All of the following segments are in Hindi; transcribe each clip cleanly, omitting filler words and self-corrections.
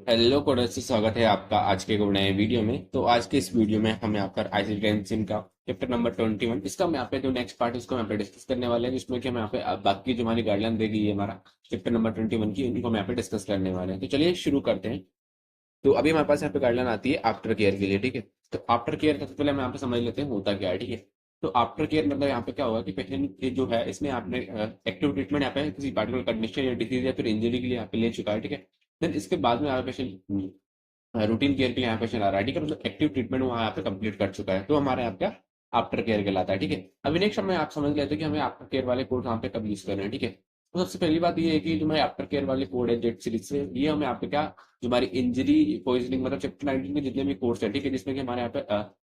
हेलो कोडर्स, स्वागत है आपका आज के नए वीडियो में। तो आज के इस वीडियो में हम यहाँ पर आईसी टेंसिन का चैप्टर नंबर 21 इसका हम यहाँ पे जो नेक्स्ट पार्ट है उसको यहाँ पे डिस्कस करने वाले हैं, जिसमें कि हम यहाँ पे बाकी जो हमारी गाइडलाइन देगी है हमारा चैप्टर नंबर 21 की, उनको हम यहाँ पे डिस्कस करने वाले हैं। तो चलिए शुरू करते हैं। तो अभी हमारे पास यहाँ पे गाइडलाइन आती है आफ्टर केयर के लिए, ठीक है। तो आफ्टर केयर सबसे पहले हम यहाँ पे समझ लेते हैं होता क्या है, ठीक है। तो आफ्टर केयर मतलब यहाँ पे क्या होगा कि पेशेंट जो है इसने आपने एक्टिव ट्रीटमेंट यहाँ पे किसी पार्टिकुलर कंडीशन या डिजीज या फिर इंजरी के लिए यहाँ पे ले चुका है, ठीक है। देन इसके बाद में यहाँ पे पेशेंट रूटीन केयर के लिए यहाँ पे चला रहा है, ठीक है। मतलब एक्टिव ट्रीटमेंट वहाँ यहाँ पे कंप्लीट कर चुका है, तो हमारे यहाँ क्या आफ्टर केयर कहलाता है, ठीक है। अभी नेक्स्ट हमें आप समझ लेते हैं कि हमें आफ्टर केयर वाले कोड वहाँ पे कब यूज करना है, ठीक है। तो सबसे पहली बात ये है कि जो हमारे आफ्टर केयर वाले कोड है जेड सीरीज से, ये हमें यहाँ पे क्या जो हमारी इंजरी पॉइजनिंग मतलब चैप्टर 19 के जितने भी कोर्स है, ठीक है, जिसमें कि हमारे यहाँ पे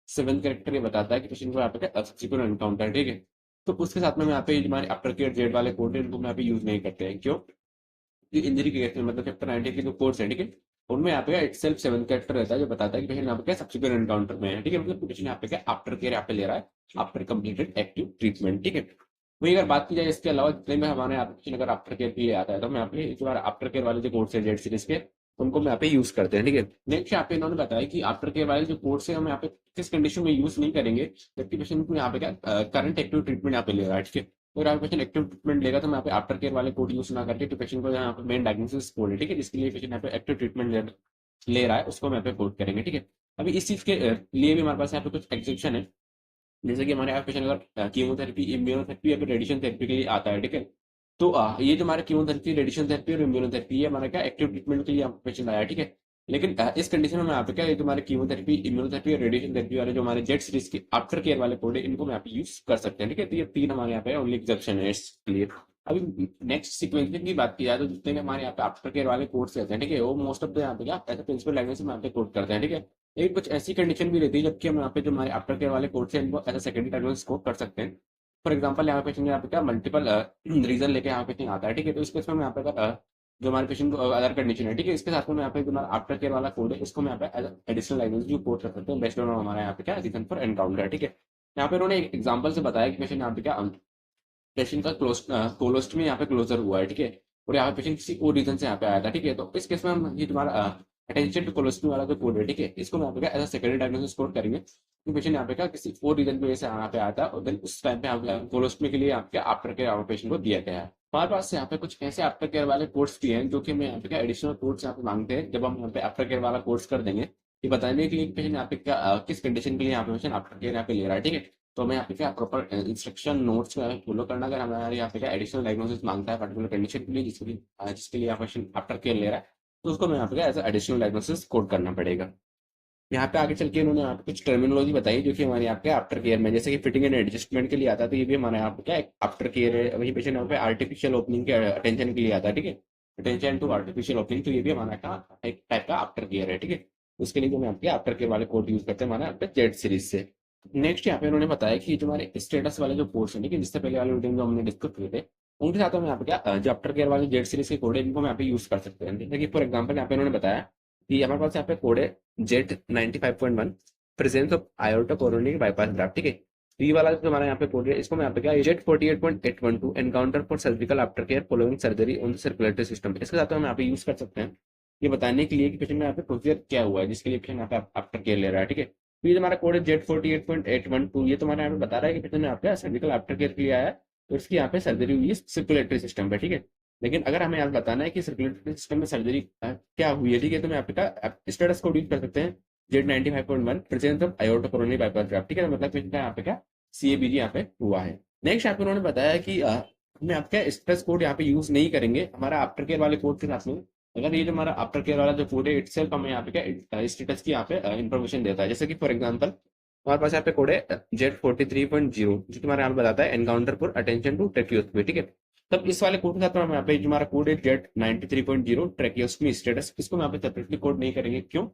7 कैरेक्टर ये बताता है कि पेशेंट को यहाँ पे क्या सब्सिक्वेंट एनकाउंटर, ठीक है। तो उसके साथ में हम यहाँ पे जो हमारे आफ्टर केयर जेड वाले कोड है इनको हम यहाँ पे यूज नहीं करते हैं, क्यों? इंजरी के केस में मतलब चैप्टर 19 के जो कोर्स है, ठीक है, उनमें यहाँ पे इट सेल्फ 7 कैरेक्टर रहता है जो बताता है कि पेशेंट यहाँ पे क्या सब्सिक्वेंट एनकाउंटर में है, ठीक है। मतलब पेशेंट यहाँ पे क्या आफ्टर केयर यहाँ पे ले रहा है आफ्टर कंप्लीटेड एक्टिव ट्रीटमेंट, ठीक है। वही अगर बात की जाए इसके अलावा जितने में हमारे यहाँ पे पेशेंट अगर आफ्टर केयर के लिए आता है तो हम यहाँ पे जो आफ्टर केयर वाले जो कोर्स है जेड सीरीज के, उनको हम यहाँ पे यूज करते हैं, ठीक है। नेक्स्ट यहाँ पे इन्होंने बताया कि आफ्टर केयर वाले जो कोर्स है हम यहाँ पे किस कंडीशन में यूज नहीं करेंगे, जबकि पेशेंट को यहाँ पे क्या करंट एक्टिव ट्रीटमेंट यहाँ पे ले रहा है, ठीक है। अगर आप पेशेंट एक्टिव ट्रीटमेंट लेगा तो मैं यहाँ पे आफ्टर केयर वाले कोड यूज ना करके तो पेशेंट को यहाँ पे मेन डायग्नोसिस कोड है, ठीक है, जिसके लिए पेशेंट यहाँ पे एक्टिव ट्रीटमेंट ले रहा है उसको हम यहाँ पे कोड करेंगे, ठीक है। अभी इस चीज के लिए भी हमारे पास यहाँ पे कुछ एक्सेप्शन है। जैसे कि हमारे यहाँ पेशेंट अगर कीमोथेरेपी इम्यूनोथेरेपी या फिर रेडिएशन थेरेपी के लिए आता है, ठीक है। तो ये जो हमारे कीमोथेरेपी रेडिएशन थेरेपी और इम्यूनोथेरेपी ये हमारा क्या एक्टिव ट्रीटमेंट के लिए पेशेंट आया है, ठीक है। लेकिन इस कंडीशन में यहाँ पे क्या ये जो हमारे कीमोथेरेपी इम्यूनोथेरेपी और रेडिएशन थेरेपी वाले जो हमारे जेट सीरीज के आफ्टर केयर वाले कोड है इनको हम यहाँ पे यूज कर सकते हैं, ठीक है। तो ये तीन हमारे यहाँ पे ओनली एक्सेप्शन है इसके लिए। अभी नेक्स्ट सीक्वेंसिंग की बात की जाए तो जितने भी हमारे यहाँ पे आफ्टर केयर वाले कोर्स रहते हैं, ठीक है, वो मोस्ट ऑफ द यहाँ पे क्या ऐसे प्रिंसिपल लैंग्वेज में यहाँ पे कोड करते हैं, ठीक है। लेकिन कुछ ऐसी कंडीशन भी रहती है जबकि हम यहाँ पे जो हमारे आफ्टर केयर वाले कोर्स है इनको as a secondary diagnosis code कर सकते हैं। फॉर एग्जाम्पल यहाँ पे पेशेंट यहाँ पे क्या मल्टीपल रीजन लेके यहाँ पे आता है, ठीक है। तो इस केस में हम यहाँ पे जो हमारे पेशेंट को अदर कंडीशन है, ठीक है, इसके साथ में यहाँ पे जो हमारा आफ्टर केयर वाला कोड है इसको हम यहाँ पे एडिशनल डायग्नोसिस जो कोड कर सकते हैं बेस्ड ऑन हमारा यहाँ पे क्या रीजन फॉर एनकाउंटर, ठीक है। यहाँ पे उन्होंने एक एग्जाम्पल से बताया कि पेशेंट यहाँ पे क्या पेशेंट का कोलोस्टमी यहाँ पे क्लोजर हुआ है, ठीक है। और यहाँ पे पेशेंट किसी और रीजन से यहाँ पे आया था, ठीक है। तो इस केस में हम ये तुम्हारा अटेंशन टू कोलोस्टमी वाला जो कोड है, ठीक है, इसको हम यहाँ पे क्या एज सेकेंडरी डायग्नोसिस कोड करेंगे कि पेशेंट यहाँ पे क्या किसी और रीजन की वजह से यहाँ पे आया था और देन उस टाइम पे यहाँ कोलोस्टमी के लिए यहाँ पे आफ्टर केयर पेशेंट को दिया गया है। हमारे पास यहाँ पे कुछ ऐसे आफ्टर केयर वाले कोर्स भी हैं जो कि हमें यहाँ पे क्या एडिशनल कोर्स यहाँ पे मांगते हैं जब हम यहाँ पे आफ्टर केयर वाला कोर्स कर देंगे, ये बताने के लिए पेशेंट यहाँ पे क्या किस कंडीशन के लिए यहाँ पे पेशेंट आफ्टर केयर यहाँ पे ले रहा है, ठीक है। तो हमें यहाँ पे क्या प्रॉपर इंस्ट्रक्शन नोट्स फॉलो करना अगर हमारे यहाँ पे क्या एडिशनल डायग्नोसिस मांगता है पर्टिकुलर कंडीशन के लिए जिसके लिए यहाँ पेशेंट आफ्टर केयर ले रहा है, तो उसको हमें यहाँ पे क्या एज एडिशनल डायग्नोसिस कोड करना पड़ेगा। यहाँ पे आगे चल के उन्होंने यहाँ पे कुछ टर्मिनोलॉजी बताई जो कि हमारे यहाँ पे आफ्टर केयर में जैसे कि फिटिंग एंड एडजस्टमेंट के लिए आता है, तो ये भी हमारे यहाँ पे क्या आफ्टर केयर है। वही पेशेंट यहाँ पे आर्टिफिशियल ओपनिंग के अटेंशन के लिए आता है, ठीक है, अटेंशन टू आर्टिफिशियल ओपनिंग, तो ये भी हमारा का एक टाइप का आफ्टर केयर है, ठीक है। उसके लिए जो हम यहाँ पे आफ्टर केयर वाले कोड यूज करते हैं हमारे यहाँ पे जेड सीरीज से। नेक्स्ट यहाँ पे उन्होंने बताया कि जो हमारे स्टेटस वाले जो कोर्स है, ठीक है, जिससे पहले वाले वीडियो में जो हमने डिस्कस किए थे उनके साथ हम यहाँ पे क्या जो आफ्टर केयर वाले जेड सीरीज के कोड है इनको हम यहाँ पे यूज कर सकते हैं। जैसे कि फॉर एग्जाम्पल यहाँ पे उन्होंने बताया कि हमारे पास यहाँ पे कोड है Z 95.1 presence of iota coronary bypass graft, ठीक है। तो ये वाला जो हमारा यहाँ पे कोड है इसको मैं यहाँ पे क्या Z 48.812 encounter for surgical after care following surgery on the circulatory system, इसके साथ हम यहाँ पे यूज कर सकते हैं ये बताने के लिए कि पेशेंट में यहाँ पे प्रोसीजर क्या हुआ है जिसके लिए पेशेंट यहाँ पे आफ्टर केयर ले रहा है, ठीक है। तो ये हमारा कोड है जेड 48.812, ये तुम्हारे यहाँ पे बता रहा है कि पेशेंट ने आपका सर्जिकल आफ्टर केयर के लिए आया है तो इसकी यहाँ पे सर्जरी हुई है सर्कुलेटरी सिस्टम पे, ठीक है। लेकिन अगर हमें यहाँ बताना है कि सर्कुलेटरी सिस्टम में सर्जरी क्या हुई है, ठीक है, तो मैं यहाँ पे क्या स्टेटस कोड यूज कर सकते हैं Z 95.1 presence of iota coronary bypass graft, ठीक है। मतलब पेशेंट का यहाँ पे क्या सीएबीजी यहाँ पे हुआ है। नेक्स्ट यहाँ पे उन्होंने बताया कि हमें आपका स्टेटस कोड यहाँ पे यूज नहीं करेंगे हमारा आफ्टर केयर वाले कोड के साथ में। अगर ये जो हमारा आफ्टर केयर वाला जो कोड है इटसेल्फ हमें यहाँ पे क्या स्टेटस की यहाँ पे इन्फॉर्मेशन देता है। जैसे कि फॉर एग्जांपल हमारे पास यहाँ पे कोड है जेड 43.0 जो तुम्हारे यहाँ पे बताता है encounter for attention to tracheostomy, ठीक है। तब इस वाले कोड के साथ हम यहाँ पे जो हमारा कोड है जेड 93.0 ट्रेकियोस्टमी स्टेटस, इसको हम यहाँ पे सेपरेटली कोड नहीं करेंगे, क्यों?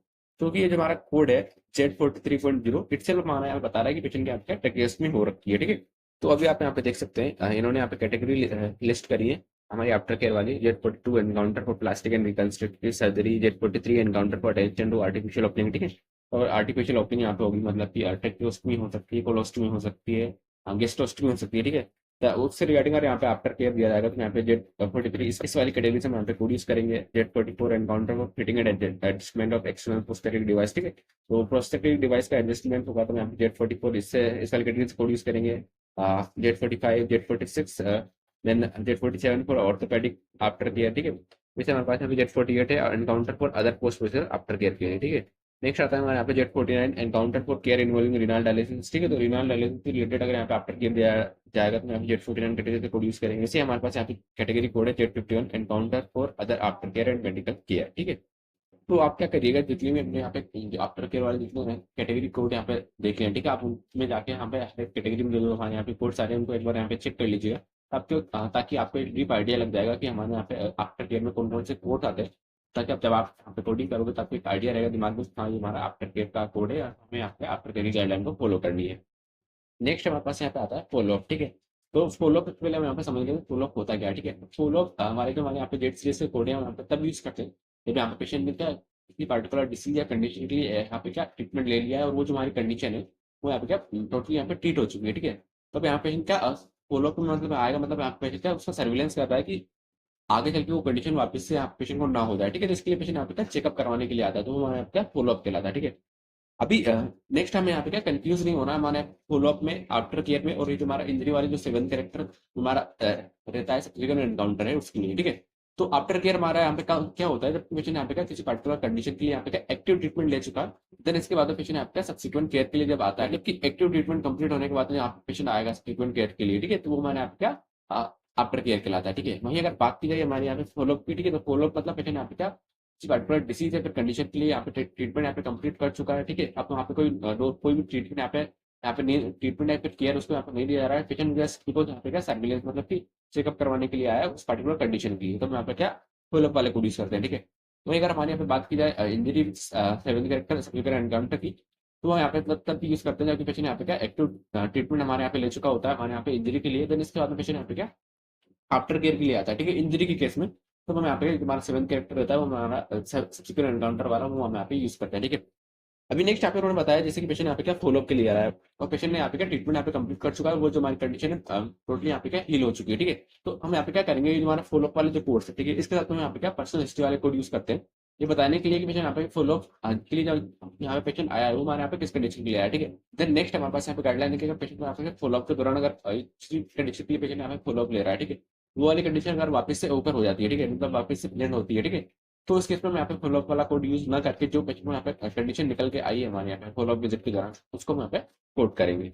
क्योंकि ये जो हमारा कोड है जेड 43.0 इटसेल्फ हमारा यहाँ बता रहा है कि पेशेंट के आपके ट्रेकियोस्टमी हो रखी है, ठीक है। तो अभी आप यहाँ पे देख सकते हैं इन्होंने यहाँ पे कैटेगरी लिस्ट करी है हमारी आफ्टर केयर वाली Z 42 encounter for plastic and reconstructive surgery, Z 43 encounter for attention to artificial opening, ठीक है। और आर्टिफिशियल ओपनिंग यहाँ पे होगी मतलब कि ट्रेकियोस्टमी हो सकती है, कोलोस्टमी हो सकती है, गेस्टोस्टमी हो सकती है, ठीक है। तो उससे रिगार्डिंग अगर यहाँ पे आफ्टर केयर दिया जाएगा तो यहाँ पे Z43 इस वाली कैटेगरी से हम यहाँ पे कोड यूज करेंगे। Z44 encounter for fitting and adjustment of external prosthetic device, ठीक है। तो प्रोस्थेटिक डिवाइस का एडजस्टमेंट होगा तो यहाँ पे Z44 इससे इस वाली कैटेगरी से कोड यूज करेंगे। Z45, Z46, then Z47 for orthopaedic after care, ठीक है। वैसे हमारे पास यहाँ पे Z48 है encounter for other post procedure after care के लिए, ठीक है। नेक्स्ट आता है हमारे यहाँ पे Z49 encounter for care involving renal dialysis, ठीक है। तो रिनल डायलिसिस से रिलेटेड अगर यहाँ पे आफ्टर केयर दिया जाएगा तो यहाँ पे Z49 कैटेगरी से कोड यूज करेंगे। वैसे हमारे पास यहाँ पे कैटेगरी कोड है Z51 encounter for other after care and medical care, ठीक है। तो आप क्या करिएगा, जितनी भी अपने यहाँ पे आफ्टर केयर वाले जितने कैटेगरी कोड यहाँ पे देख लें, ठीक है। आप उनमें जाके यहाँ पे कैटेगरी में जो हमारे यहाँ पे कोड सारे उनको एक बार यहाँ पे चेक कर लीजिएगा, आपको ताकि आपको एक डीप आइडिया लग जाएगा कि हमारे यहाँ पे आफ्टर केयर में कौन कौन से कोड आते हैं। ताकि आप जब आप यहाँ पे कोडिंग करोगे तो आपको एक आइडिया रहेगा दिमाग में, हाँ ये हमारा आफ्टर केयर का कोड है, हमें यहाँ पे आफ्टर केयर की गाइडलाइन को फॉलो करनी है। नेक्स्ट हमारे पास यहाँ पे आता है फॉलो अप, ठीक है। तो फॉलो अप पहले हम यहाँ पे समझ गए फॉलो अप होता क्या है, ठीक है। फॉलो अप हमारे यहाँ पे जेड सीरीज के कोड है, हम यहाँ पे तब यूज करते हैं जब यहाँ पे पेशेंट ने क्या किसी पर्टिकुलर डिसीज या कंडीशन के लिए यहाँ पे क्या ट्रीटमेंट ले लिया है और वो जो हमारी कंडीशन है वो यहाँ पे क्या टोटली यहाँ पे ट्रीट हो चुकी है, ठीक है। तो अब यहाँ पेशेंट क्या फॉलो अप में मतलब आएगा, मतलब यहाँ पे पेशेंट क्या उसका सर्विलेंस कर रहा है कि आगे चल के वो कंडीशन वापस से आप पेशेंट को ना हो जाए, ठीक है। तो इसके लिए पेशेंट यहाँ पे क्या चेकअप करवाने के लिए आता है, तो वो हमारे यहाँ पे क्या फॉलो अप कहलाता है, ठीक है। अभी नेक्स्ट हमें यहाँ पे क्या कंफ्यूज नहीं होना हमारे फॉलो अप में, आफ्टर केयर में, और ये जो हमारा इंजरी वाली जो 7 कैरेक्टर हमारा रहता है सर्जिकल एनकाउंटर है उसके लिए, ठीक है। तो आफ्टर केयर हमारा यहाँ पे क्या होता है, जब पेशेंट यहाँ पे क्या किसी पर्टिकुलर कंडीशन के लिए यहाँ पे क्या एक्टिव ट्रीटमेंट ले चुका, देन इसके बाद पेशेंट यहाँ पे सब्सिक्वेंट केयर के लिए जब आता है, जबकि एक्टिव ट्रीटमेंट कंप्लीट होने के बाद यहाँ पे पेशेंट आएगा सब्सिक्वेंट केयर के लिए, ठीक है। तो वो हमारे यहाँ पे क्या आफ्टर केयर कहलाता है, ठीक है। वहीं अगर बात की जाए हमारे यहाँ पे फॉलोअप की, ठीक है, तो फॉलोअप मतलब पेशेंट यहाँ पे क्या किसी पर्टिकुलर डिसीज या फिर कंडीशन के लिए यहाँ पे ट्रीटमेंट यहाँ पे कंप्लीट कर चुका है, ठीक है। अब वहाँ पे कोई भी ट्रीटमेंट यहाँ पे नहीं, ट्रीटमेंट या फिर केयर उसको यहाँ पे नहीं दिया जा रहा है, पेशेंट जस्ट बिकॉज यहाँ पे क्या सर्विलेंस मतलब कि चेकअप करवाने के लिए आया है उस पर्टिकुलर कंडीशन के लिए, तो हम यहाँ पे क्या फॉलोअप वाले को यूज करते हैं, ठीक है। तो अगर हमारे यहाँ पे बात की जाए इंजरी 7 कैरेक्टर सर्जिकल एनकाउंटर की, तो यहाँ पे मतलब तब यूज करते हैं जबकि पेशेंट यहाँ पे क्या एक्टिव ट्रीटमेंट हमारे यहाँ पे ले चुका होता है हमारे यहाँ पे इंजरी के लिए, देन इसके बाद में पेशेंट यहाँ पे क्या आफ्टर केयर के लिए आता है, ठीक है, इंजरी के केस में। तो हम यहाँ पे हमारा 7 कैरेक्टर रहता है वो हमारा सब्सिक्वेंट एनकाउंटर वाला वो हम यहाँ पे यूज करते हैं, ठीक है। अभी नेक्स्ट यहाँ पे उन्होंने बताया जैसे कि पेशेंट यहाँ पे क्या फॉलोअप के लिए आ रहा है और पेशेंट ने यहाँ पे क्या ट्रीटमेंट यहाँ पे कंप्लीट कर चुका है, वो जो हमारी कंडीशन है टोटली यहाँ पे क्या हील हो चुकी है, ठीक है। तो हम यहाँ पे क्या करेंगे, ये जो हमारा फॉलोअप वाले जो कोर्स है, ठीक है, इसके साथ हम यहाँ पे क्या पर्सनल हिस्ट्री वाले कोड यूज करते हैं, ये बताने के लिए कि पेशेंट यहाँ पे फॉलोअप के लिए जब यहाँ पे पेशेंट आया है वो हमारे यहाँ पे किस कंडीशन के लिए आया, ठीक है। देन नेक्स्ट हमारे पास यहाँ पे गाइडलाइन है कि अगर पेशेंट यहाँ पे फॉलोअप के दौरान अगर कंडीशन के लिए पेशेंट यहाँ पे फॉलोअप ले रहा है, ठीक है, वो वाली कंडीशन अगर वापस से ओकर हो जाती है, ठीक है, मतलब वापस से प्रेजेंट होती है, ठीक है, तो उस केस में हम यहाँ पे फॉलोअप वाला कोड यूज ना करके जो पेशेंट को यहाँ पे कंडीशन निकल के आई है हमारे यहाँ पे फॉलोअप विजिट के दौरान उसको हम यहाँ पे कोड करेंगे।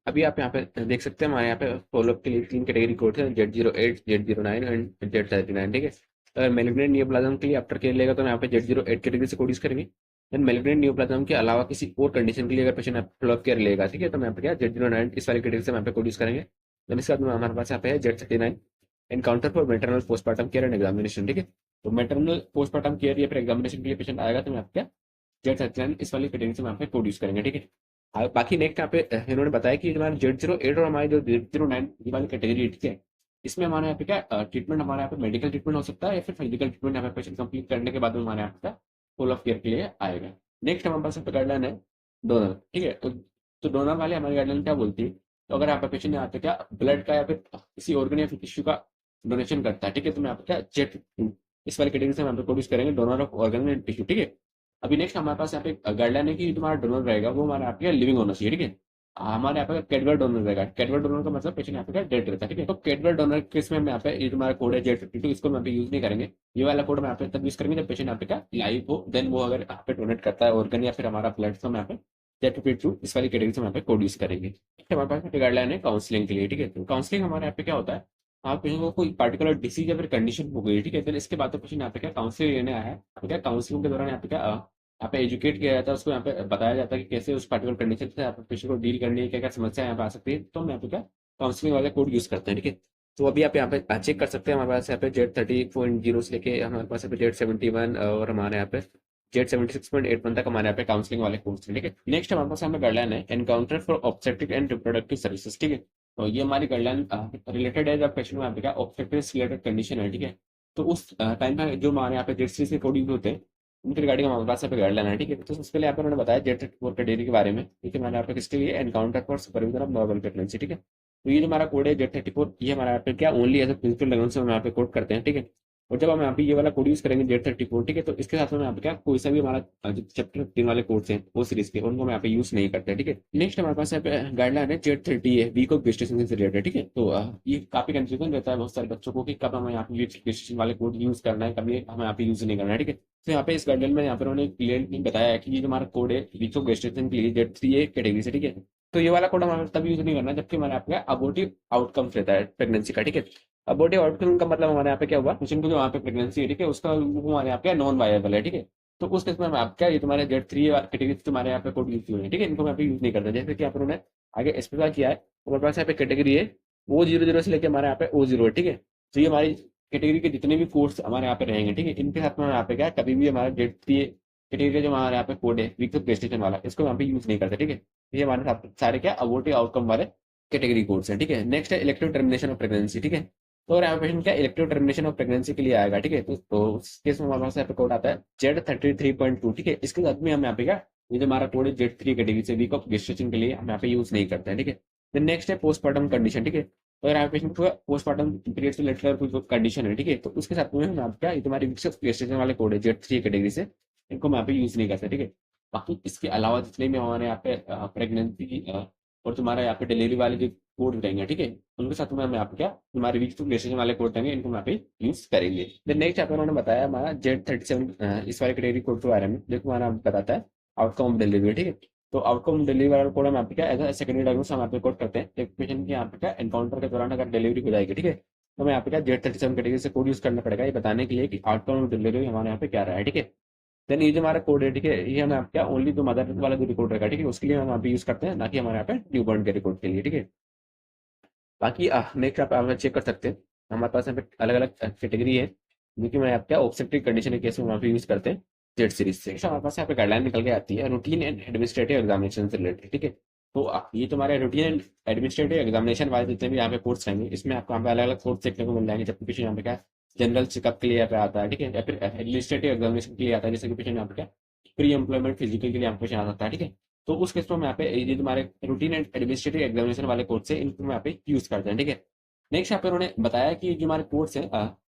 अभी आप यहाँ पे देख सकते हैं हमारे यहाँ पे फॉलोअप के लिए 3 कैटेगरी कोड है, Z08, Z09 एंड Z39, ठीक है। अगर मेलिग्नेंट नियोप्लाज्म के लिए आफ्टर केयर लेगा तो हम यहाँ पे Z08 कैटेगरी से कोड यूज करेंगे। देन मेलिग्नेंट नियोप्लाज्म के अलावा किसी और कंडीशन के लिए अगर पेशेंट फॉलोअप केयर लेगा, ठीक है, तो हम यहाँ पे क्या Z09 इस वाली कैटेगरी से हम यहाँ पे कोड यूज करेंगे। देन इसके बाद हमारे पास यहाँ पे है Z39 encounter for maternal postmortem care and examination, ठीक है। तो मेटरनल पोस्टमार्टम केयर या फिर एग्जामिनेशन के लिए पेशेंट आएगा तो मैं आपका Z39 इस वाली कैटेगरी से यहाँ पे कोड यूज करेंगे, ठीक है। बाकी नेक्स्ट यहाँ पे इन्होंने बताया कि हमारे Z08 और हमारी जो Z09 ये वाली कैटेगरी है, ठीक है, इसमें हमारे यहाँ पे क्या ट्रीटमेंट हमारे यहाँ पे मेडिकल ट्रीटमेंट हो सकता है या फिर फिजिकल ट्रीटमेंट यहाँ पे पेशेंट कंप्लीट करने के बाद में हमारे यहाँ पे फुल ऑफ केयर के लिए आएगा। नेक्स्ट हमारे पास गाइडलाइन है डोनर, ठीक है। तो डोनर वाले हमारी गाइडलाइन क्या बोलती है, तो अगर यहाँ पे पेशेंट यहाँ पे क्या ब्लड का या फिर किसी ऑर्गन या फिर टिश्यू का डोनेशन करता है, ठीक है, तो मैं यहाँ पे क्या जेट इस वाली कैटेगरी से हम यहाँ पे प्रोड्यूस करेंगे donor of organ and tissue, ठीक है। अभी नेक्स्ट हमारे पास यहाँ पे गाइडलाइन है कि तुम्हारा डोनर रहेगा वो हमारे यहाँ पे लिविंग होना चाहिए, ठीक है। हमारे यहाँ पे कैडवर डोनर रहेगा, कैडवर डोनर का मतलब पेशेंट यहाँ पे डेड रहता है, ठीक है। तो कैडवर डोनर केस में हम यहाँ पे ये तुम्हारा कोड है Z52 इसको हम यहाँ पे यूज नहीं करेंगे, ये वाला कोड हम यहाँ पे तब यूज करेंगे जब पेशेंट यहाँ पे क्या लाइव हो, देन वो अगर यहाँ पे डोनेट करता है ऑर्गन या फिर हमारा ब्लड, तो हम यहाँ पे Z52 इस वाली कैटेगरी से हम यहाँ पे कोड यूज करेंगे। हमारे पास गाइडलाइन है काउंसलिंग के लिए, ठीक है। तो काउंसलिंग हमारे यहाँ पे क्या होता है, आप पेशेंट को कोई पर्टिकुलर डिसीज या फिर कंडीशन हो गई, ठीक है, फिर इसके बाद तो पेशेंट यहाँ पे क्या काउंसलिंग लेने आया है, तो क्या काउंसलिंग के दौरान यहाँ पे क्या यहाँ पे एजुकेट किया जाता है, उसको यहाँ पे बताया जाता है कि कैसे उस पर्टिकुलर कंडीशन से आप पेशेंट को डील करनी है, क्या क्या समस्या यहाँ पे आ सकती है, तो हम यहाँ पे क्या काउंसलिंग वाले कोड यूज करते हैं, ठीक है। तो अभी आप यहाँ पे चेक कर सकते हैं हमारे पास यहाँ पे Z30.0 से लेके हमारे पास यहाँ पे Z71 और हमारे यहाँ पे Z76.81 तक हमारे यहाँ पे काउंसलिंग वाले कोर्स हैं, ठीक है। नेक्स्ट हमारे पास यहाँ पे गाइडलाइन है encounter for obstetric and reproductive services, ठीक है। तो ये हमारी गाइडलाइन रिलेटेड है जब पेशेंट में यहाँ पे क्या ऑब्स्टेट्रिक रिलेटेड कंडीशन है, ठीक है। तो उस टाइम पे जो हमारे यहाँ पे Z से कोड यूज होते हैं उनके रिगार्डिंग हमारे पास यहाँ पे गाइडलाइन है, ठीक है। तो उसके लिए यहाँ पे उन्होंने बताया Z34 कैटेगरी के बारे में, ठीक है, मैंने यहाँ पे किसके लिए encounter for supervision of normal pregnancy, ठीक है। तो ये जो हमारा कोड है Z34, ये हमारा यहाँ पे क्या only as a principal language से हम यहाँ पे कोड करते हैं, ठीक है। और जब हम यहाँ पे ये वाला कोड यूज करेंगे Z34, ठीक है, तो इसके साथ में यहाँ पे क्या कोई सा भी हमारा जो चैप्टर 3 वाले कोड्स हैं वो सीरीज के, उनको हम यहाँ पे यूज नहीं करते हैं, ठीक है। नेक्स्ट हमारे पास यहाँ पे गाइडलाइन है Z30 है, वीक ऑफ गेस्टेशन से रिलेटेड, ठीक है। तो ये काफी कंफ्यूजन रहता है बहुत सारे बच्चों को कि कब हमें यहाँ पे गेस्टेशन वाले कोड यूज करना है, कभी हमें यहाँ पे यूज नहीं करना है, ठीक है। तो यहाँ पे इस गाइडलाइन में यहाँ पे उन्होंने क्लियरली बताया है कि ये जो हमारा कोड है वीक ऑफ गेस्टेशन के लिए Z3 कैटेगरी से, ठीक है। तो ये वाला कोड हमारे तब यूज नहीं करना जबकि हमारे आपका अबॉर्टिव आउटकम्स रहता है प्रेगनेंसी का, ठीक है। अबॉर्टिव आउटकम का मतलब हमारे यहाँ पे क्या हुआ, पेशेंट को जो वहाँ पे प्रेगनेंसी है, ठीक है, उसका वो हमारे यहाँ पे नॉन वायबल है, ठीक है। तो उस केस में हम आपका ये तुम्हारे Z3 कैटेगरी तुम्हारे यहाँ पे कोड यूज हुए हैं, ठीक है, इनको यहाँ पे यूज नहीं करते। जैसे कि आप उन्होंने आगे स्पेसिफाई किया है, हमारे पास यहाँ पे कैटेगरी है O00 से लेकर हमारे यहाँ पे O0 है, ठीक है। तो ये हमारी कैटेगरी के जितने भी कोर्स हमारे यहाँ पे रहेंगे, ठीक है, इनके साथ में यहाँ पे क्या कभी भी हमारा Z3 कैटेगरी का जो हमारे यहाँ पे कोड है वीक ऑफ गेस्टेशन वाला, इसको यहाँ पे यूज नहीं करते, ठीक है। ये हमारे साथ सारे क्या अबॉर्टिव आउटकम वाले कैटेगरी कोड्स हैं, ठीक है। नेक्स्ट है इलेक्टिव टर्मिनेशन ऑफ प्रेगनेंसी, ठीक है। तो अगर यहाँ पेशेंट क्या इलेक्टिव टर्मिनेशन ऑफ प्रेगनेंसी के लिए आएगा, ठीक है, तो उस केस में हमारे पास यहाँ पे कोड आता है Z33.2, ठीक है। इसके साथ में हम यहाँ पे क्या ये जो हमारा कोड है Z3 कैटेगरी से वीक ऑफ गेस्टेशन के लिए हम यहाँ पे यूज नहीं करते हैं, ठीक है। देन नेक्स्ट है पोस्टमार्टम कंडीशन, ठीक है। तो अगर यहाँ पेशेंट को पोस्टमार्टम पीरियड से रिलेटेड कोई कंडीशन है, ठीक है, तो उसके साथ में हम यहाँ पे क्या ये तुम्हारी वीक ऑफ गेस्टेशन वाले कोड है Z3 कैटेगरी से, इनको हम यहाँ पे यूज नहीं करते, ठीक है। बाकी इसके अलावा जितने भी हमारे यहाँ पे प्रेगनेंसी और तुम्हारा यहाँ पे डिलीवरी वाले जो कोड रहेंगे, ठीक है, उनके साथ में हम यहाँ पे क्या हमारे वीक टू गेस्टेशन वाले कोड रहेंगे, इनको हम यहाँ पे यूज करेंगे। देन नेक्स्ट यहाँ पे उन्होंने बताया हमारा Z37 इस वाले कैटेगरी कोड के बारे में, जो हमारा बताता है आउटकम ऑफ डिलीवरी, ठीक है। तो आउटकम डिलीवरी वाला कोड हम यहाँ पे क्या एज सेकेंडरी डायग्नोसिस हम यहाँ पे कोड करते हैं। एक पेशेंट के यहाँ पे क्या एनकाउंटर के दौरान अगर डिलीवरी हो जाएगी, ठीक है, तो हमें यहाँ पे क्या Z37 कैटेगरी से कोड यूज करना पड़ेगा ये बताने के लिए कि आउटकम ऑफ डिलीवरी हमारे यहाँ पे क्या रहा है, ठीक है। देन ये जो हमारा कोड है, ठीक है, ये हम क्या ओनली जो मदर वाला जो रिकॉर्ड रहेगा, ठीक है, उसके लिए हम यहाँ पे यूज करते हैं, ना कि हमारे यहाँ पे न्यूबॉर्न के रिकॉर्ड के लिए, ठीक है। बाकी नेक्स्ट आप चेक कर सकते हैं, हमारे पास यहाँ पे अलग अलग कैटेगरी है, जो कि मैं आप क्या ऑब्स्टेट्रिक कंडीशन के केस में वहाँ पे यूज करते हैं जेड सीरीज से। हमारे पास यहाँ पे गाइडलाइन निकल के आती है रूटीन एंड एडमिनिस्ट्रेटिव एग्जामिनेशन से रिलेटेड, ठीक है। तो ये तुम्हारे रूटीन एंड एडमिनिस्ट्रेटिव एग्जामिनेशन वाले जितने भी यहाँ पे कोर्स रहेंगे, इसमें आपको यहाँ पे अलग अलग कोर्स देखने को मिल जाएंगे। जबकि पेशेंट यहाँ पे क्या जनरल चेकअप के लिए यहाँ पे आता है, ठीक है, या फिर एडमिनिस्ट्रेटिव एग्जामिनेशन के लिए आता है, जैसे कि पेशेंट यहाँ पे क्या प्री एम्प्लॉयमेंट फिजिकल के लिए यहाँ पे पेशेंट आ सकता है, ठीक है। तो उस केस में हम यहाँ पे ये तुम्हारे रूटीन एंड एडमिनिस्ट्रेटिव एग्जामिनेशन वाले कोर्स है, इनको हम यहाँ पे यूज करते हैं, ठीक है। नेक्स्ट यहाँ पे उन्होंने बताया कि जो हमारे कोर्स है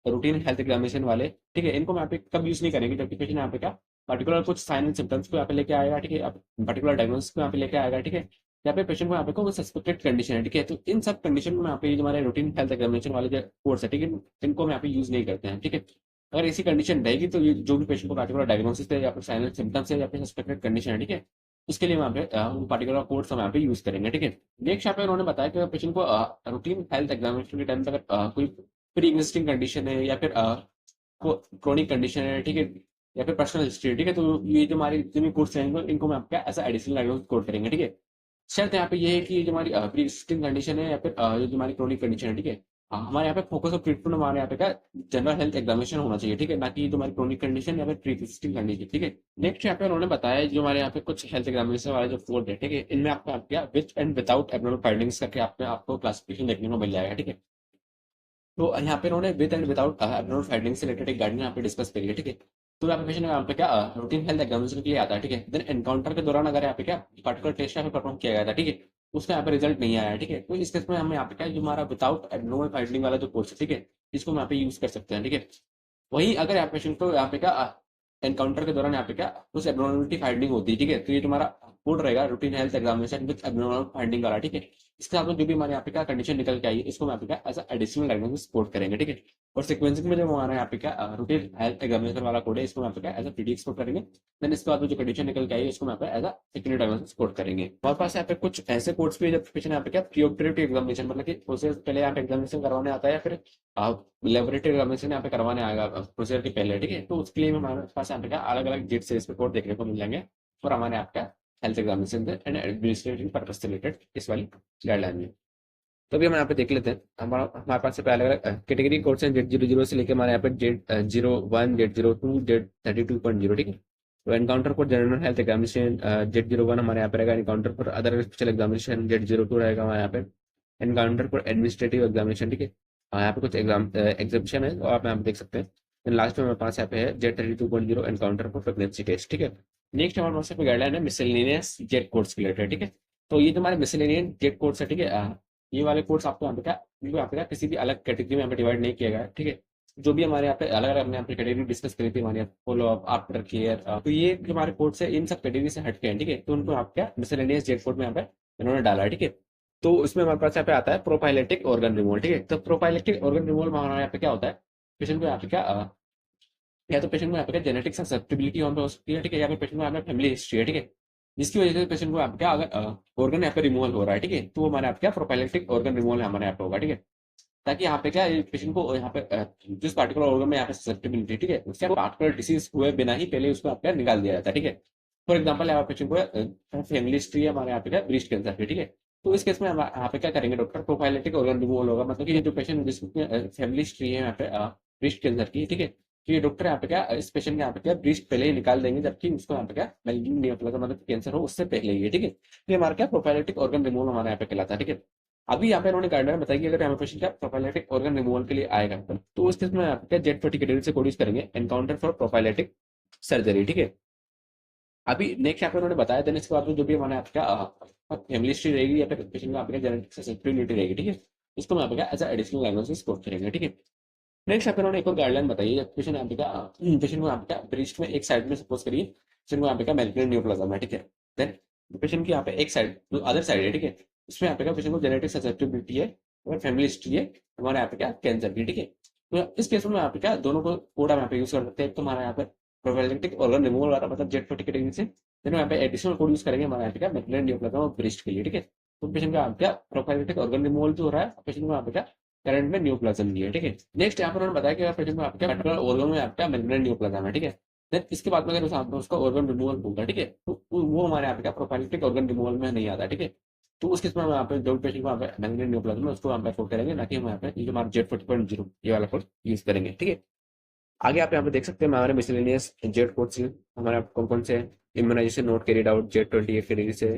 रूटीन हेल्थ एग्जामिनेशन वाले, ठीक है, इनको हम यहाँ पे कब यूज नहीं करेंगे जबकि पेशेंट यहाँ पे क्या पर्टिकुलर कुछ साइन एंड सिम्टम्स को यहाँ पे लेके आएगा, ठीक है, पर्टिकुलर डायग्नोसिस को यहाँ पे लेके आएगा, ठीक है। यहाँ पे पेशेंट को यहाँ पे कोई सस्पेक्टेड कंडीशन है, ठीक है, तो इन सब कंडीशन में यहाँ पे जो हमारे रूटीन हेल्थ एग्जामिनेशन वाले जो कोर्स है, ठीक है, इनको हम यहाँ पे यूज नहीं करते हैं, ठीक है। अगर ऐसी कंडीशन रहेगी तो ये जो भी पेशेंट को पर्टिकुलर डायग्नोसिस है या फिर साइन एंड सिम्टम्स है या फिर सस्पेक्टेड कंडीशन है, ठीक है, उसके लिए वहाँ पे पर्टिकुलर कोर्स हम यहाँ पे यूज करेंगे, ठीक है। नेक्स्ट यहाँ पे उन्होंने बताया कि पेशेंट को रूटीन हेल्थ एग्जामिनेशन के टाइम पे अगर कोई प्री एग्जिस्टिंग कंडीशन है या फिर क्रोनिक कंडीशन है, ठीक है, या फिर पर्सनल हिस्ट्री, ठीक है, तो ये जो हमारे जितने कोर्स रहेंगे इनको हम आपका ऐसा एडिशनल डायग्नोसिस कोड करेंगे, ठीक है। शर्त यहाँ पे ये है कि जो हमारी प्री एग्जिस्टिंग कंडीशन है या फिर ये जो हमारी क्रोनिक कंडीशन है, ठीक है, हमारे यहाँ पे फोकस ऑफ ट्रीटमेंट हमारे यहाँ पे क्या जनरल हेल्थ एग्जामिनेशन होना चाहिए, ठीक है, ना कि तुम्हारी क्रोनिक कंडीशन या फिर प्री एग्जिस्टिंग कंडीशन, ठीक है। नेक्स्ट यहाँ पे उन्होंने बताया जो हमारे यहाँ पे कुछ हेल्थ एग्जामिनेशन वाले जो कोड है, ठीक है, इनमें आपको क्या with and without abnormal findings करके आपको क्लासिफिकेशन देखने को मिल जाएगा, ठीक है। तो यहाँ पे उन्होंने with and without abnormal finding से रिलेटेड एक गाइडलाइन यहाँ पे डिस्कस करी है, ठीक है। तो यहाँ पे पेशेंट यहाँ पे क्या रूटीन हेल्थ एग्जामिनेशन के लिए आता है, ठीक है। देन एनकाउंटर के दौरान अगर यहाँ पे क्या पर्टिकुलर टेस्ट यहाँ पे परफॉर्म किया गया था, ठीक है, उसका यहाँ पे रिजल्ट नहीं आया, ठीक है, तो इस केस में हम यहाँ पे क्या जो हमारा विदाउट एब्नॉर्मल फाइंडिंग वाला जो कोर्स है, ठीक है, इसको हम यहाँ पे यूज कर सकते हैं, ठीक है। वहीं अगर यहाँ पेशेंट को यहाँ पे क्या एनकाउंटर के दौरान यहाँ पे क्या कुछ एब्नॉर्मलिटी फाइंडिंग होती है, ठीक है, तो ये तुम्हारा कोड रहेगा routine health examination with abnormal finding वाला, ठीक है। इसके साथ में जो भी हमारे यहाँ पे क्या कंडीशन निकल के आई है इसको हम यहाँ पे क्या एज एडिशनल डायग्नोसिस कोड करेंगे, ठीक है। और सीक्वेंसिंग में जो हमारा यहाँ पे क्या रूटीन हेल्थ एग्जामिनेशन वाला कोड है इसको यहाँ पे क्या एज पीडीएक्स कोड करेंगे। देन इसके बाद जो कंडीशन निकल के आई है इसको यहाँ पे एज सेकेंडरी डायग्नोसिस कोड करेंगे। हमारे पास यहाँ पे कुछ ऐसे कोड्स भी जब पेशेंट यहाँ पे क्या प्री ऑपरेटिव एग्जामिनेशन मतलब कि प्रोसेस पहले यहाँ पे एग्जामिनेशन करवाने आता है या फिर लेबोरेटरी एग्जामिनेशन यहाँ पे करवाने आएगा प्रोसीजर के पहले, ठीक है, तो उसके लिए हमारे पास यहाँ पे क्या अलग अलग जेट सीरीज पे कोड देखने को मिल जाएंगे और हमारे आपका health examination and administrative purpose से रिलेटेड इस वाली गाइडलाइन में। तो अभी हम यहाँ पे देख लेते हैं हमारे पास से अलग अलग कैटेगरी कोड्स हैं Z00 से लेके हमारे यहाँ पे Z01 Z02 Z32.0, ठीक है। तो encounter for general health examination Z01 हमारे यहाँ पे रहेगा। Encounter for other special examination Z02 रहेगा हमारे यहाँ पे। एनकाउंटर फॉर एडमिनिस्ट्रेटिव एग्जामिनेशन, ठीक है, यहाँ पे कुछ एग्जामिशन है और आप यहाँ पे देख सकते हैं। लास्ट में हमारे पास यहाँ पे है Z32.0 encounter for pregnancy test, ठीक है। नेक्स्ट हमारे पास गाइडलाइन है मिसलेनियस जेट कोड्स रिलेटेड, ठीक है। तो ये तुम्हारे मिसलेनियस जेट कोड्स है, ठीक है, ये वाले कोर्स आपको यहाँ पे क्या, इनको यहाँ पे क्या किसी भी अलग कैटेगरी में यहाँ पे डिवाइड नहीं किया गया है, ठीक है। जो भी हमारे यहाँ पे अलग अलग हमने यहाँ पे कैटेगरी डिस्कस करी थी हमारे यहाँ फॉलो अप, आफ्टर केयर, तो ये जो हमारे कोर्स है इन सब कैटेगरी से हटके हैं, ठीक है। तो उनको आप क्या मिसलेनियस जेड कोड में यहाँ पे इन्होंने डाला है, ठीक है। तो उसमें हमारे पास यहाँ पे आता है प्रोफाइलेटिक ऑर्गन रिमूवल, ठीक है। तो प्रोफाइलेटिक ऑर्गन रिमूवल में हमारे यहाँ पे क्या होता है, पेशेंट को यहाँ पे क्या या तो पेशेंट को यहाँ पे क्या जेनेटिक ससेप्टिबिलिटी यहाँ पे हो सकती है, ठीक है, या फिर पेशेंट को यहाँ पे फैमिली हिस्ट्री है, ठीक है, जिसकी वजह से पेशेंट को यहाँ पे क्या अगर ऑर्गन यहाँ पे रिमूवल हो रहा है, ठीक है, तो वो हमारे यहाँ पे क्या प्रोफाइलेटिक ऑर्गन रिमूवल हमारे यहाँ पे होगा, ठीक है। ताकि यहाँ पे क्या पेशेंट को यहाँ पे जिस पार्टिकुलर ऑर्गन में यहाँ पे ससेप्टिबिलिटी, ठीक है, उसके पार्टिकुलर डिसीज हुए बिना ही पहले उसको आपका निकाल दिया जाता है, ठीक है। फॉर एग्जाम्पल यहाँ पेशेंट को फैमिली हिस्ट्री है हमारे यहाँ पे क्या ब्रेस्ट कैंसर की, ठीक है। तो इस केस में हम यहाँ पे क्या करेंगे, डॉक्टर प्रोफाइलेटिक ऑर्गन रिमूवल होगा, मतलब कि ये जो पेशेंट जिसकी फैमिली हिस्ट्री है यहाँ पे ब्रेस्ट कैंसर की, ठीक है, तो ये डॉक्टर यहाँ पे क्या इस पेशेंट के यहाँ पे क्या ब्रेस्ट पहले ही निकाल देंगे, जबकि उसको यहाँ पे क्या मेलिग्नेंट नियोप्लाज्मा मतलब कैंसर हो उससे पहले ही है, ठीक है। तो ये हमारा क्या प्रोफाइलेटिक ऑर्गन रिमूवल हमारे यहाँ पे कहलाता है, ठीक है। अभी यहाँ पे उन्होंने गाइडलाइन बताई कि अगर हमें पेशेंट का प्रोफाइलेटिक ऑर्गन रिमूवल के लिए आएगा तो उस केस में आप क्या जेड 40 कैटेगरी से कोड यूज करेंगे एनकाउंटर फॉर प्रोफाइलेटिक सर्जरी, ठीक है। अभी नेक्स्ट यहाँ पे उन्होंने बताया देने इसके बाद में जो भी हमारे आपका फैमिली हिस्ट्री रहेगी या फिर पेशेंट का आपका जेनेटिक ससेप्टिबिलिटी रहेगी, ठीक है, इसको मैं आपका एज एडिशनल डायग्नोसिस कोड करेंगे, ठीक है। नेक्स्ट यहाँ पे उन्होंने एक और गाइडलाइन बताई है, पेशेंट यहाँ पे क्या पेशेंट को यहाँ पे ब्रेस्ट में एक साइड में सपोज करिए पेशेंट को यहाँ पे क्या मैलिग्नेंट नियोप्लाज्मा है, ठीक है। देन पेशेंट की यहाँ पे एक साइड जो अदर साइड है, ठीक है, उसमें यहाँ पे क्या पेशेंट को जेनेटिक ससेप्टिबिलिटी है और फैमिली हिस्ट्री है हमारे यहाँ पे क्या कैंसर की, ठीक है। तो इस केस में यहाँ पे क्या दोनों को कोड हम यहाँ पे यूज कर सकते हैं। एक तो हमारा यहाँ पे प्रोफाइलेटिक ऑर्गन रिमूवल वाला मतलब जेड 40 कैटेगरी से, देन यहाँ पे एडिशनल कोड यूज करेंगे हमारे यहाँ पे क्या मैलिग्नेंट नियोप्लाज्मा और ब्रेस्ट के लिए, ठीक है। तो पेशेंट का यहाँ पे क्या प्रोफाइलेटिक ऑर्गन रिमूवल जो हो रहा है पेशेंट को यहाँ पे क्या करंट में न्यूप्लाज्म दिया है, ठीक है। नेक्स्ट यहाँ पर उन्होंने बताया कि पेशेंट में आपका पर्टिकुलर ऑर्गन में आपका मैलिग्नेंट न्यूप्लाज्म है, ठीक है। देन इसके बाद में अगर उसका ऑर्गन रिमूवल होगा, ठीक है, तो वो हमारे यहाँ पे क्या प्रोफाइलेटिक ऑर्गन रिमूवल में नहीं आता, ठीक है। तो उस केस में हम यहाँ पे जो पेशेंट को यहाँ पे मैलिग्नेंट न्यूप्लाज्म है उसको हम एफोर्ड करेंगे, ना कि हम यहाँ पे ये जो हमारा जेड 40.0 ये वाला कोड यूज करेंगे, ठीक है। आगे आप यहाँ पे देख सकते हैं हमारे मिसलेनियस जेड कोड से हमारे कौन कौन से immunization not carried out Z 28 के डिग्री से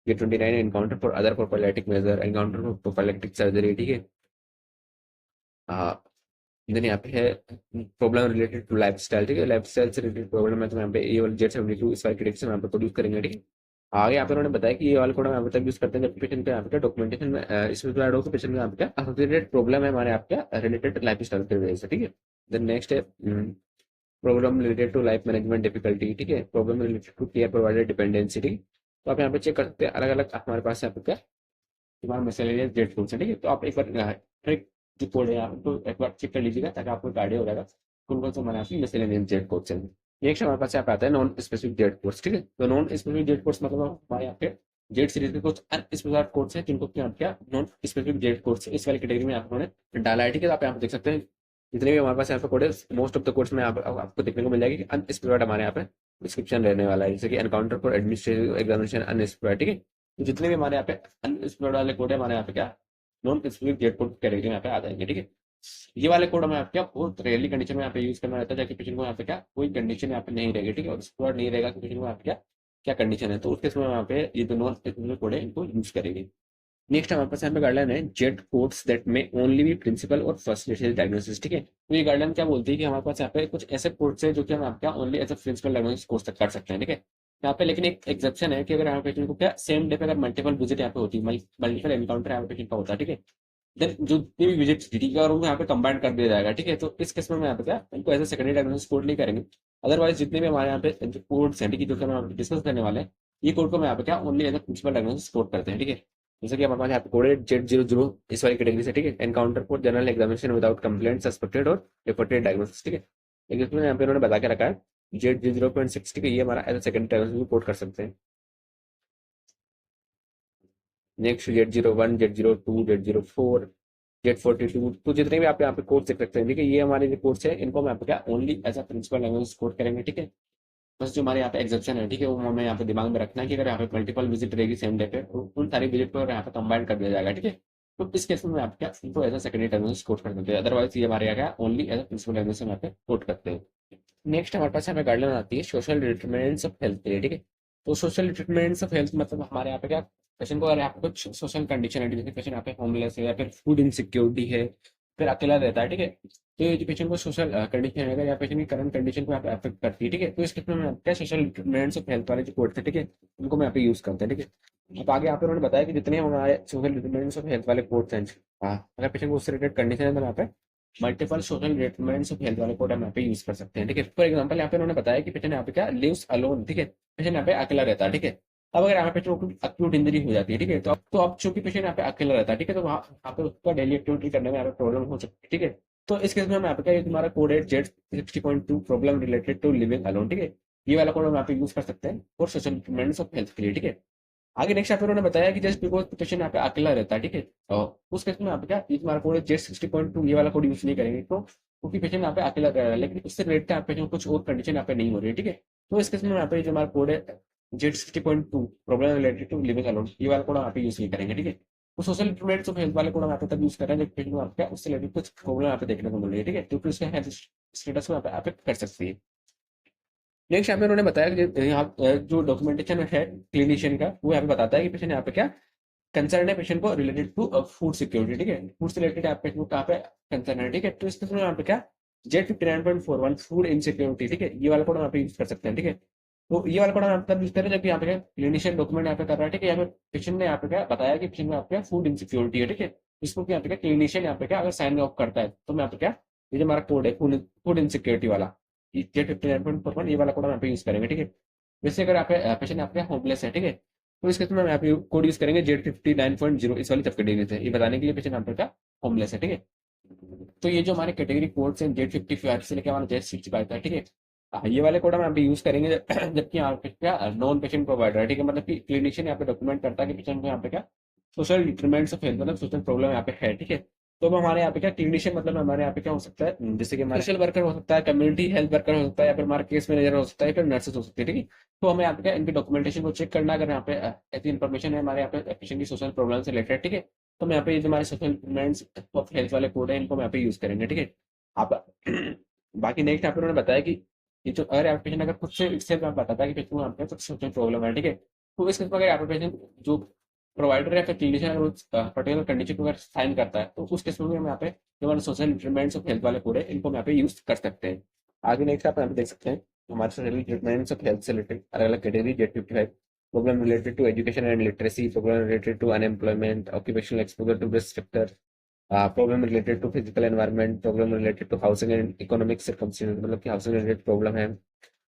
Z 29 encounter for other prophylactic measure encounter for prophylactic surgery, ठीक है। देन यहाँ पे है प्रॉब्लम रिलेटेड टू लाइफस्टाइल, ठीक है, लाइफस्टाइल से रिलेटेड प्रॉब्लम है तो यहाँ पे ये वाला जेड 72 इस वाले क्रेडिट से यहाँ पे प्रोड्यूस करेंगे, ठीक है। आगे यहाँ पे उन्होंने बताया कि ये वाला कोड हम यहाँ पे तब यूज करते हैं जब पेशेंट का यहाँ पे डॉक्यूमेंटेशन में इसमें प्रोवाइड हो कि पेशेंट का यहाँ पे क्या एसोसिएटेड प्रॉब्लम है हमारे आपका रिलेटेड लाइफस्टाइल की वजह से, ठीक है। देन नेक्स्ट है problem related to life management difficulty, ठीक है, problem related to care provider dependency, ठीक है। तो आप यहाँ पे चेक कर सकते हैं अलग अलग हमारे पास यहाँ पे क्या तुम्हारा मिसलेनियस जेड कोड्स है, ठीक है। तो आप एक बार ट्रिक जो कोड है यहाँ तो एक बार चेक कर लीजिएगा ताकि आपको एक आइडिया हो जाएगा कौन कौन से हमारे यहाँ पे मिसलेनियस जेड कोड्स हैं। नेक्स्ट हमारे पास यहाँ पे आता है नॉन स्पेसिफिक जेड कोड्स, ठीक है। तो नॉन स्पेसिफिक जेड कोड्स मतलब हमारे यहाँ पे जेड सीरीज के कुछ अनस्पेसिफाइड कोड्स हैं जिनको क्या नॉन स्पेसिफिक जेड कोड्स इस वाली कैटेगरी में आपने डाला है, ठीक है। तो आप यहाँ पे देख सकते हैं जितने भी हमारे पास यहाँ पे कोड है मोस्ट ऑफ द कोड्स में आपको देखने को मिल जाएगी कि अनस्पेसिफाइड हमारे यहाँ पे डिस्क्रिप्शन रहने वाला है, जैसे कि encounter for administrative examination unspecified, ठीक है। तो जितने भी हमारे यहाँ पे अनस्पेसिफाइड वाले कोड है हमारे यहाँ पे क्या non specific Z code category में यहाँ पे आ जाएंगे, ठीक है। ये वाले कोड हमें क्या बहुत रेयरली कंडीशन में यहाँ पे यूज करना रहता है ताकि पेशेंट को यहाँ पे क्या कोई कंडीशन यहाँ पे नहीं रहेगी, ठीक है, और स्क्वाड नहीं रहेगा कि पेशेंट को यहाँ पे क्या क्या कंडीशन है, तो उसके समय यहाँ पे ये जो नॉन स्पेसिफिक कोड है इनको यूज करेंगे। नेक्स्ट हमारे पास यहाँ पे गाइडलाइन है जेड कोड्स दैट में ओनली भी प्रिंसिपल और फर्स्ट स्टेज डायग्नोसिस, ठीक है। तो ये गाइडलाइन क्या बोलती है कि हमारे पास यहाँ पे कुछ ऐसे कोड्स है जो कि हम आपका only as a principal diagnosis course तक कर सकते हैं, ठीक है। यहाँ पे लेकिन एक एक्सेप्शन है कि अगर यहाँ पेशेंट को क्या सेम डे पे अगर मल्टीपल विजिट यहाँ पे होती है मल्टीपल एनकाउंटर यहाँ पे पेशेंट का होता है, ठीक है, देन जो जितनी भी विजिट डी का और यहाँ पे कंबाइन कर दिया जाएगा, ठीक है। तो इस केस में हम यहाँ पे क्या इनको एज सेकेंडरी डायग्नोसिस कोड नहीं करेंगे। अदरवाइज जितने भी हमारे यहाँ पे जो कोड्स हैं, ठीक है, जो कि हम डिस्कस करने वाले हैं ये कोड को हम यहाँ पे क्या only as principal diagnosis code करते हैं, ठीक है। जैसे कि हमारे पास यहाँ पे कोड है जेड 00 इस वाली कैटेगरी से, ठीक है, encounter for general examination without complaint suspected और रिपोर्टेड डायग्नोसिस, ठीक है। लेकिन इसमें यहाँ पे उन्होंने बता के रखा है जेड 0.6, ठीक है, ये हमारा एज सेकेंडरी डायग्नोसिस कोड कर सकते हैं। Next Z 01 Z 02 Z 04 Z 42, तो जितने भी आप यहाँ पे कोर्स देख सकते हैं, ठीक है, ये हमारे जो कोर्स है इनको हम यहाँ पे क्या only as a principal language code करेंगे, ठीक है। बस जो हमारे यहाँ पे एग्जेप्शन है, ठीक है, वो हमें यहाँ पे दिमाग में रखना है कि अगर यहाँ पे मल्टीपल विजिट रहेगी सेम डे पे तो उन सारी विजिट पर यहाँ पे कंबाइन कर दिया जाएगा, ठीक है। तो इस केस में आप क्या इनको as a secondary language code कर देते हैं, अदरवाइज ये हमारे यहाँ क्या only as a principal language यहाँ पे कोड करते हैं। नेक्स्ट हमारे पास यहाँ पे गाइडलाइन आती है सोशल डिटरमिनेंट्स ऑफ हेल्थ के लिए, ठीक है। तो सोशल डिटरमिनेंट्स ऑफ हेल्थ मतलब हमारे यहाँ पे क्या पेशेंट को अगर यहाँ पे कुछ सोशल कंडीशन है, जैसे पेशेंट यहाँ पे होमलेस है या फिर फूड इनसिक्योरिटी है, फिर अकेला रहता है, ठीक है। तो ये जो पेशेंट को सोशल कंडीशन है या पेशेंट की करंट कंडीशन को अफेक्ट करती है, ठीक है। तो इस केस में हम क्या सोशल डिटरमिनेंट्स ऑफ हेल्थ वाले जो कोड थे, ठीक है, उनको मैं यहाँ पे यूज करते हैं, ठीक है। अब आगे यहाँ पे उन्होंने बताया कि जितने हमारे सोशल डिटरमिनेंट्स ऑफ हेल्थ वाले कोड हैं, अगर पेशेंट को उससे रिलेटेड कंडीशन है तो यहाँ पे multiple social determinants of health वाले कोड हम यहाँ पे यूज कर सकते हैं, ठीक है। फॉर एग्जाम्पल यहाँ पे उन्होंने बताया कि पेशेंट यहाँ पे क्या लिव्स अलोन, ठीक है, पेशेंट यहाँ पे अकेला रहता है, ठीक है। अब अगर यहाँ पे पेशेंट को अक्यूट इंजरी हो जाती है, ठीक है, तो अब चूंकि पेशेंट यहाँ पे अकेला रहता है, ठीक है, तो वहाँ पे उसका डेली एक्टिविटी करने में यहाँ पे प्रॉब्लम हो सकती है, ठीक है। तो इस केस में हम यहाँ पे क्या, ये तुम्हारा कोड है Z60.2 problem related to living alone, ठीक है। ये वाला कोड हम यहाँ पे यूज कर सकते हैं for social determinants of health के लिए, ठीक है। आगे नेक्स्ट यहाँ पे उन्होंने बताया कि जस्ट बिकॉज पेशेंट यहाँ पे अकेला रहता है, ठीक है, और उस केस में यहाँ पे क्या, ये तुम्हारा कोड Z60.2 ये वाला कोड यूज नहीं करेंगे, तो क्योंकि पेशेंट यहाँ पे अकेला रह रहा है, लेकिन उससे रिलेटेड यहाँ पे कुछ और कंडीशन यहाँ पे नहीं हो रही है, ठीक है। तो इस केस में यहाँ पे जो हमारा कोड है Z60.2 problem related to living alone, ये वाला कोड यहाँ पे यूज नहीं करेंगे, ठीक है। तो सोशल डिटरमिनेंट्स ऑफ हेल्थ वाले कोड हम यहाँ पे तब यूज कर रहे हैं जब पेशेंट को आपका उससे रिलेटेड कुछ प्रॉब्लम यहाँ पे देखने को मिल रही है, ठीक है, क्योंकि उसके हेल्थ स्टेटस को यहाँ पे अफेक्ट कर सकती है। नेक्स्ट यहाँ पे उन्होंने बताया कि यहाँ जो डॉक्यूमेंटेशन है क्लिनिशियन का, वो यहाँ पे बताता है कि पेशेंट यहाँ पे क्या कंसर्न है पेशेंट को रिलेटेड टू फूड सिक्योरिटी, ठीक है, फूड से रिलेटेड आप पेशेंट को कहाँ पे कंसर्न है, ठीक है। तो इसके यहाँ पे क्या Z59.41 फूड इनसिक्योरिटी, ठीक है, ये वाला कोड यहाँ पे यूज कर सकते हैं, ठीक है। तो ये वाला कोड हम तब यूज करें जब यहाँ पे क्या क्लिनिशियन डॉक्यूमेंट यहाँ पे कर रहा है, ठीक है, यहाँ पे पेशेंट ने यहाँ पे क्या बताया कि पेशेंट में यहाँ पे फूड इनसिक्योरिटी है, ठीक है। इसको यहाँ पे क्या क्लिनिशियन यहाँ पे क्या अगर साइन ऑफ करता है तो मैं यहाँ पे क्या, ये जो हमारा कोड है फूड इनसिक्योरिटी वाला Z59.41 ये वाला कोड हम यहाँ पे यूज करेंगे, ठीक है। वैसे अगर आप पेशेंट आपके होमलेस है, ठीक है, तो इस केस में हम यहाँ पे कोड यूज करेंगे Z59.0 इस वाली सब कैटेगरी से, ये बताने के लिए पेशेंट यहाँ पे क्या होमलेस है, ठीक है। तो ये जो हमारे कैटेगरी कोड्स हैं Z55 से लेकर हमारा Z65 है, ठीक है। ये वाले कोड हम यहाँ पे यूज करेंगे जबकि यहाँ पे क्या नॉन पेशेंट प्रोवाइडर है, ठीक है, मतलब कि क्लिनिशियन यहाँ पे डॉक्यूमेंट करता है कि पेशेंट को यहाँ पे क्या सोशल डिटरमिनेंट्स ऑफ हेल्थ मतलब सोशल प्रॉब्लम यहाँ पे है, ठीक है। तो अब हमारे यहाँ पे क्या क्लिनिशियन मतलब हमारे यहाँ पे क्या हो सकता है, जैसे कि हमारे सोशल वर्कर हो सकता है, कम्युनिटी हेल्थ वर्कर हो सकता है, या फिर हमारा केस मैनेजर हो सकता है, फिर नर्सेस हो सकती है, ठीक है। तो हमें यहाँ पे क्या इनकी डॉक्यूमेंटेशन को चेक करना, अगर यहाँ पे ऐसी इन्फॉर्मेशन है हमारे यहाँ पे पेशेंट की सोशल प्रॉब्लम से रिलेटेड, ठीक है, तो हम यहाँ पे ये जो हमारे सोशल डिटरमिनेंट्स ऑफ हेल्थ वाले कोड है इनको हम यहाँ पे यूज करेंगे, ठीक है। आप बाकी नेक्स्ट यहाँ पे उन्होंने बताया कि ये जो अगर आप पेशेंट अगर खुद से इससे बताता है कि पेशेंट को यहाँ पे कुछ सोशल प्रॉब्लम है, ठीक है, तो इस केस में अगर यहाँ पे पेशेंट जो प्रोवाइडर या फिर क्लिनिशियन उस पर्टिकुलर कंडीशन को अगर साइन करता है, तो उस केस में भी हम यहाँ पे जो हमारे सोशल डिटरमिनेंट्स ऑफ हेल्थ वाले कोड है इनको हम यहाँ पे यूज कर सकते हैं। आगे नेक्स्ट आप यहाँ पे देख सकते हैं हमारे सोशल डिटरमिनेंट्स ऑफ हेल्थ से रिलेटेड अलग अलग category Z55 problem related to education and literacy, problem related to unemployment, occupational exposure to risk factor, problem related to physical environment, problem related to housing and economic circumstances मतलब कि हाउसिंग रिलेटेड प्रॉब्लम है,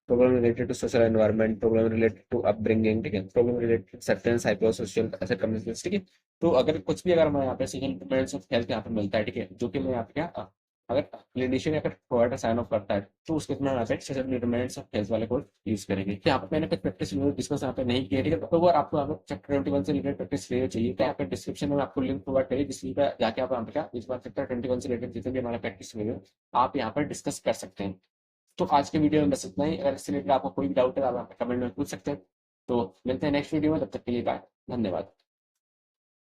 problem related to social environment, problem related to upbringing, ठीक है, problem related certain psychosocial circumstances, ठीक है। तो अगर कुछ भी अगर हमें यहाँ पे सोशल डिटरमिनेंट्स ऑफ हेल्थ यहाँ पे मिलता है, ठीक है, जो कि मैं यहाँ पे क्या अगर क्लिनिशियन या फिर प्रोवाइडर साइन ऑफ करता है, तो उसके में यहाँ पे सोशल डिटरमिनेंट्स ऑफ हेल्थ वाले कोड यूज करेंगे। यहाँ पे मैंने कुछ प्रैक्टिस डिस्कस यहाँ पे नहीं किया, ठीक है, तो अगर आपको यहाँ पे चैप्टर 21 से रिलेटेड प्रैक्टिस लेनी चाहिए तो यहाँ पे डिस्क्रिप्शन में आपको लिंक प्रोवाइड करिए, जिसमें जाके आप यहाँ पे क्या इस बार चैप्टर 21 से रिलेटेड जितने भी हमारा प्रैक्टिस हुए आप यहाँ पर डिस्कस कर सकते हैं। तो आज के वीडियो में बस इतना ही। अगर इससे रिलेटेड आपको कोई भी डाउट है आप कमेंट में पूछ सकते हैं। तो मिलते हैं नेक्स्ट वीडियो में, तब तक के लिए बाय, धन्यवाद।